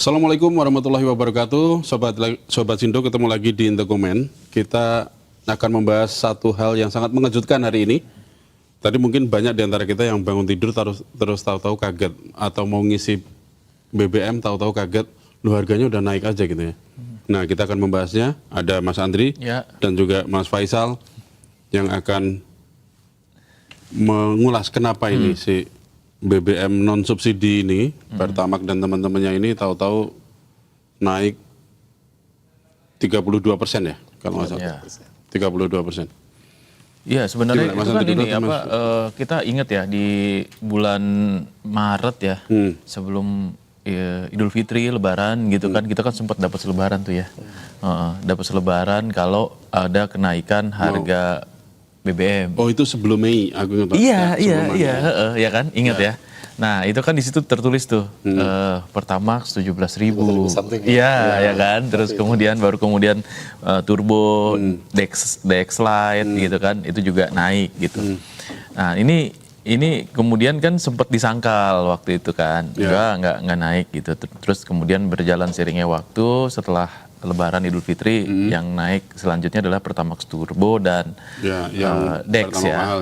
Assalamualaikum warahmatullahi wabarakatuh. Sobat Sindo, ketemu lagi di Intekomen. Kita akan membahas satu hal yang sangat mengejutkan hari ini. Tadi mungkin banyak di antara kita yang bangun tidur terus tahu-tahu kaget, atau mau ngisi BBM tahu-tahu kaget, lu harganya udah naik aja gitu ya. Nah, kita akan membahasnya. Ada Mas Andri dan juga Mas Faisal yang akan mengulas kenapa ini si BBM non subsidi ini, Pertamax dan teman-temannya ini tahu-tahu naik 32% ya, kalau nggak salah. 32%. Iya, sebenarnya itu kan ini kita ingat ya di bulan Maret ya, sebelum Idul Fitri, Lebaran gitu kan, kita kan sempat dapat selebaran tuh ya, dapat selebaran kalau ada kenaikan harga BBM. Oh, itu sebelum Mei, aku ingat. Iya kan, ingat ya. Nah, itu kan di situ tertulis tuh Pertamax 17.000. Iya, ya kan. Terus kemudian Turbo, Dex Lite gitu kan, itu juga naik gitu. Nah, ini kemudian kan sempat disangkal waktu itu kan, nggak naik gitu. Terus kemudian berjalan seiringnya waktu, setelah Lebaran Idul Fitri yang naik selanjutnya adalah Pertamax Turbo dan Dex ya,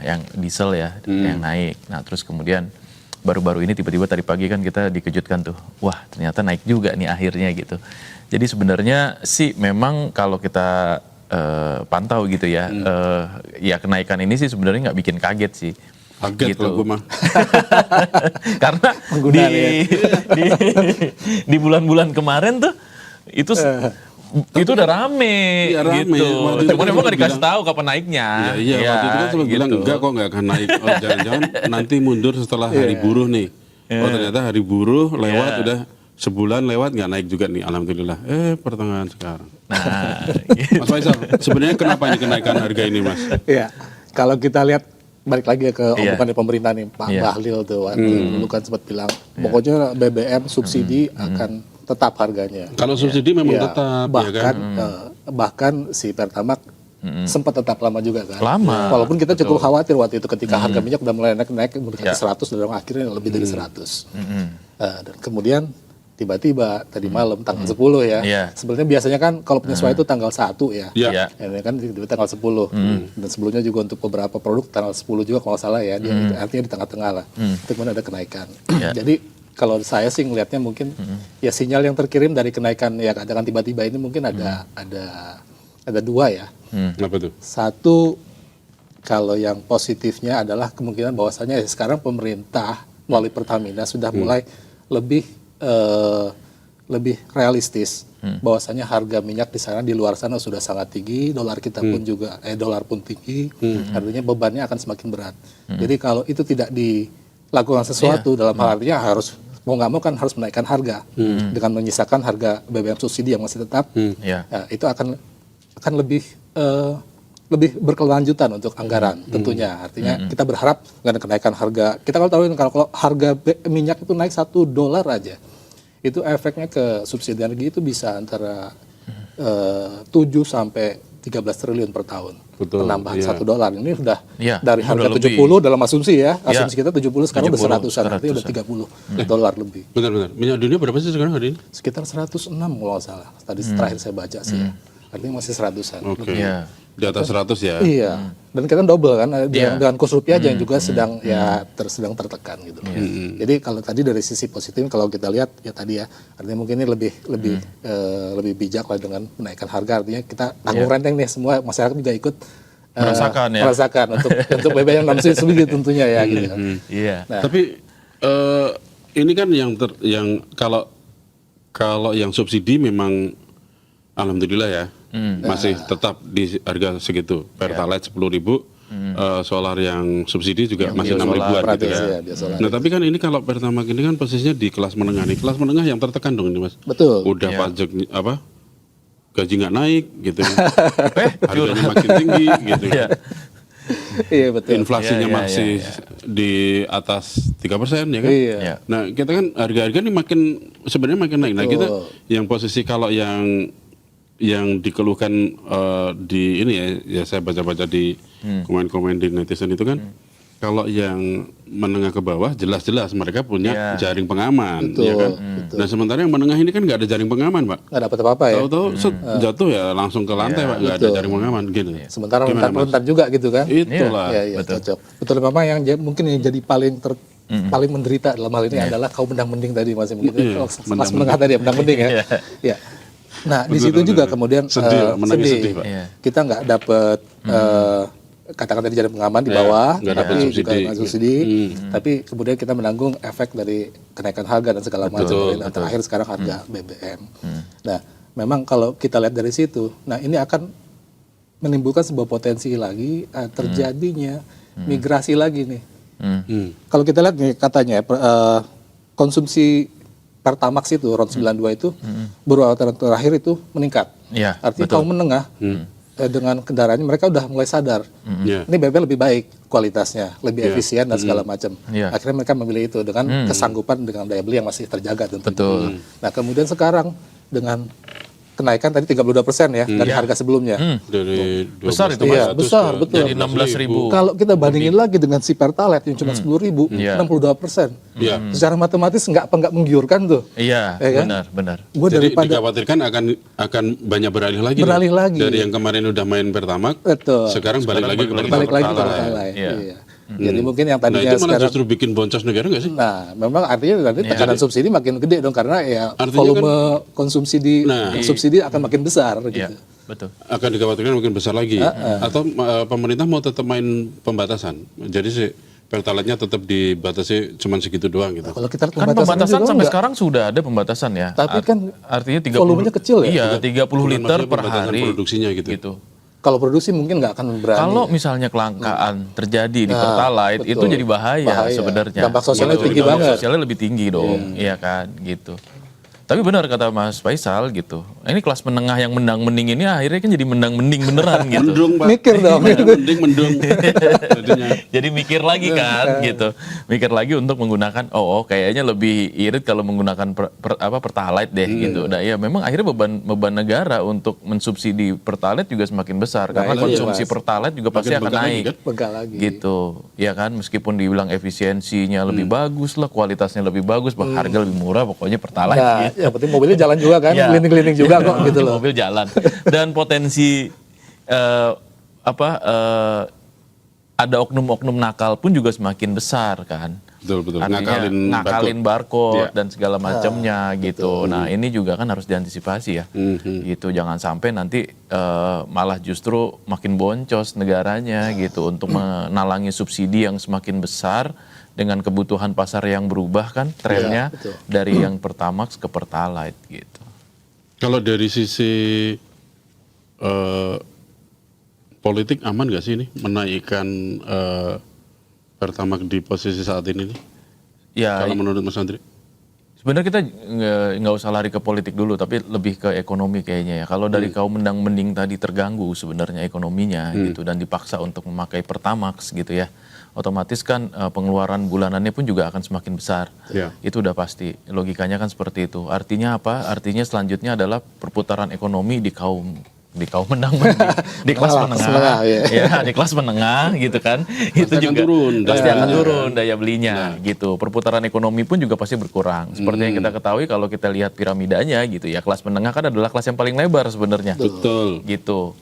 yang diesel ya, yang naik. Nah, terus kemudian baru-baru ini tiba-tiba tadi pagi kan kita dikejutkan tuh, wah ternyata naik juga nih akhirnya gitu. Jadi sebenarnya sih memang kalau kita pantau gitu ya, ya kenaikan ini sih sebenarnya nggak bikin kaget sih. Kaget gitu. Kalau gue mah. Karena di bulan-bulan kemarin tuh itu udah rame, gitu. Cuman memang nggak dikasih tahu kapan naiknya. Iya, waktu itu kan sempat bilang enggak kok, nggak akan naik. Oh, jangan-jangan nanti mundur setelah hari buruh nih. Oh, ternyata hari buruh lewat udah sebulan lewat nggak naik juga nih, alhamdulillah. Pertengahan sekarang. Nah, Mas Faisal, sebenarnya kenapa ini kenaikan harga ini, Mas? Iya, kalau kita lihat balik lagi ke omongan pemerintah nih, Pak Bahlil tuh, dulu kan sempat bilang, pokoknya BBM subsidi akan tetap harganya. Kalau subsidi memang tetap, bahkan si Pertamax sempat tetap lama juga kan. Lama. Walaupun kita cukup khawatir waktu itu ketika harga minyak udah mulai naik mendekati 100 dan akhirnya lebih dari 100. Dan kemudian tiba-tiba tadi malam tanggal 10 ya. Sebenarnya biasanya kan kalau penyesuaian itu tanggal 1 ya. Ini kan tiba-tiba tanggal 10. Dan sebelumnya juga untuk beberapa produk tanggal 10 juga kalau salah ya. Dia artinya di tengah-tengah lah. Itu kemudian ada kenaikan. Jadi kalau saya sih ngelihatnya mungkin ya sinyal yang terkirim dari kenaikan ya katakan tiba-tiba ini mungkin ada dua ya. Apa tuh? Satu, kalau yang positifnya adalah kemungkinan bahwasanya sekarang pemerintah melalui Pertamina sudah mulai lebih realistis bahwasanya harga minyak di sana, di luar sana sudah sangat tinggi, dolar kita pun juga dolar pun tinggi, artinya bebannya akan semakin berat. Jadi kalau itu tidak dilakukan sesuatu dalam hal artinya harus mau nggak mau kan harus menaikkan harga dengan menyisakan harga BBM subsidi yang masih tetap, itu akan lebih berkelanjutan untuk anggaran tentunya. Artinya kita berharap dengan kenaikan harga, kita kalau tahu kalau harga minyak itu naik $1 aja, itu efeknya ke subsidi energi itu bisa antara 7 sampai 13 triliun per tahun. Penambahan $1. Ini sudah dari harga 70 dalam asumsi ya. Asumsi kita 70 sekarang udah 100-an, artinya udah $30 lebih. Benar-benar. Minyak dunia berapa sih sekarang hari ini? Sekitar 106 kalau nggak salah. Tadi terakhir saya baca sih. Artinya masih 100-an. Oke. Di atas 100 ya. Iya. Dan kita double kan dengan kurs rupiah aja yang juga sedang sedang tertekan gitu. Jadi kalau tadi dari sisi positif kalau kita lihat ya tadi ya, artinya mungkin ini lebih bijak lah dengan menaikkan harga, artinya kita tanggung renteng nih, semua masyarakat juga ikut merasakan untuk BBM non subsidi tentunya ya gitu. Nah, tapi ini kan yang kalau yang subsidi memang alhamdulillah ya. Masih tetap di harga segitu. Pertalite 10.000, solar yang subsidi juga masih 6.000-an gitu ya. Nah, tapi kan ini kalau Pertamax ini kan posisinya di kelas menengah nih. Kelas menengah yang tertekan dong ini, Mas. Betul. Udah pajak gaji nggak naik gitu. Harganya makin tinggi gitu. Iya betul. Inflasinya masih di atas 3% ya kan? Nah, kita kan harga-harga ini sebenarnya makin naik. Nah, kita yang posisi kalau yang dikeluhkan di ini ya saya baca-baca di komen-komen di netizen itu kan, kalau yang menengah ke bawah jelas-jelas mereka punya jaring pengaman, ya kan? Nah sementara yang menengah ini kan nggak ada jaring pengaman, Pak. Nggak dapat apa-apa ya. Tahu-tahu jatuh ya langsung ke lantai, Pak. Nggak ada jaring pengaman gitu. Sementara Gimana, Mas? rentan juga gitu kan. Itulah. Iya, cocok. Betul, memang yang mungkin yang jadi paling menderita dalam hal ini adalah kaum mendang-mending tadi, Mas. Mungkin kelas menengah tadi ya, mendang-mending ya. Iya. Nah, di situ juga kemudian sedih, sedih. Pak. Kita nggak dapat katakan tadi jaring pengaman di bawah, nggak dapat tapi subsidi. juga nggak subsidi. Tapi kemudian kita menanggung efek dari kenaikan harga dan segala macam. Dan terakhir sekarang harga BBM. Nah, memang kalau kita lihat dari situ, nah ini akan menimbulkan sebuah potensi lagi terjadinya migrasi lagi nih. Kalau kita lihat nih katanya konsumsi Pertamax itu round 92 itu beberapa tahun terakhir itu meningkat. Iya, Artinya kaum menengah dengan kendaraannya mereka udah mulai sadar. Ini BBM lebih baik kualitasnya, lebih efisien dan segala macam. Akhirnya mereka memilih itu dengan kesanggupan dengan daya beli yang masih terjaga tentunya. Betul. Nah, kemudian sekarang dengan kenaikan tadi 32% ya dari harga sebelumnya. Dari Besar itu, Iya, Mas. besar, betul. Jadi 16.000. Kalau kita bandingin lagi dengan si Pertalite yang cuma 10.000, 62%. Secara matematis nggak menggiurkan tuh. Iya, Ya kan? benar. Gue Jadi daripada dikhawatirkan akan banyak beralih lagi. Beralih lagi. Dari yang kemarin udah main Pertamax, betul. sekarang balik lagi ke Balik lagi ke Pertalite. Pertalite. Iya. Iya. Jadi mungkin yang Nah tadinya itu malah sekarang justru bikin boncos negara nggak sih? nah, memang artinya nanti tekanan subsidi makin gede dong karena ya Artinya volume konsumsi di subsidi akan makin besar Iya, gitu. betul. Akan dikhawatirkan makin besar lagi. Atau pemerintah mau tetap main pembatasan. Jadi si Pertalite-nya tetap dibatasi cuma segitu doang gitu. Kalau kita lihat Kan pembatasannya pembatasan juga sampai enggak. sekarang sudah ada pembatasan ya. Tapi kan artinya 30 volumenya kecil ya? Iya, 30 liter per Pembatasan hari. produksinya gitu. Kalau produksi mungkin nggak akan berani. Kalau misalnya kelangkaan terjadi di Pertalite itu betul. jadi bahaya sebenarnya. Dampak sosialnya tinggi Dampak banget. sosialnya lebih tinggi dong, iya kan, gitu. Tapi benar kata Mas Faisal gitu. Ini kelas menengah yang mendang-mending ini akhirnya kan jadi mendang-mending beneran gitu. Mendung, Pak. Mikir dong. Mending mendung. Jadinya. Jadi mikir lagi kan gitu. Mikir lagi untuk menggunakan kayaknya lebih irit kalau menggunakan Pertalite deh gitu. Nah, ya memang akhirnya beban negara untuk mensubsidi Pertalite juga semakin besar karena konsumsi Pertalite juga pasti akan naik. Begah lagi. Gitu. Ya kan meskipun dibilang efisiensinya lebih bagus lah, kualitasnya lebih bagus, harga lebih murah, pokoknya Pertalite Nah, gitu. yang penting mobilnya jalan juga kan, Ya. keliling-keliling juga kok gitu loh. Mobil jalan. Dan potensi ada oknum-oknum nakal pun juga semakin besar kan. Betul. Artinya ngakalin barcode dan segala macamnya gitu. Nah ini juga kan harus diantisipasi ya. Gitu, jangan sampai nanti malah justru makin boncos negaranya gitu untuk menalangi subsidi yang semakin besar dengan kebutuhan pasar yang berubah kan trennya dari yang Pertamax ke Pertalite gitu. Kalau dari sisi politik aman nggak sih ini menaikkan Pertamax di posisi saat ini nih? Ya, Kalau menurut Mas Andri? sebenarnya kita nggak usah lari ke politik dulu, tapi lebih ke ekonomi kayaknya ya. Kalau dari kaum mendang-mending tadi terganggu sebenarnya ekonominya gitu dan dipaksa untuk memakai Pertamax gitu ya, otomatis kan pengeluaran bulanannya pun juga akan semakin besar. Itu udah pasti. Logikanya kan seperti itu. Artinya apa? Artinya selanjutnya adalah perputaran ekonomi di kaum menang-menang di kelas menengah, ya di kelas menengah gitu kan, itu juga pasti akan turun daya belinya gitu. Perputaran ekonomi pun juga pasti berkurang. Seperti yang kita ketahui kalau kita lihat piramidanya gitu ya, kelas menengah kan adalah kelas yang paling lebar sebenarnya. Betul. Gitu.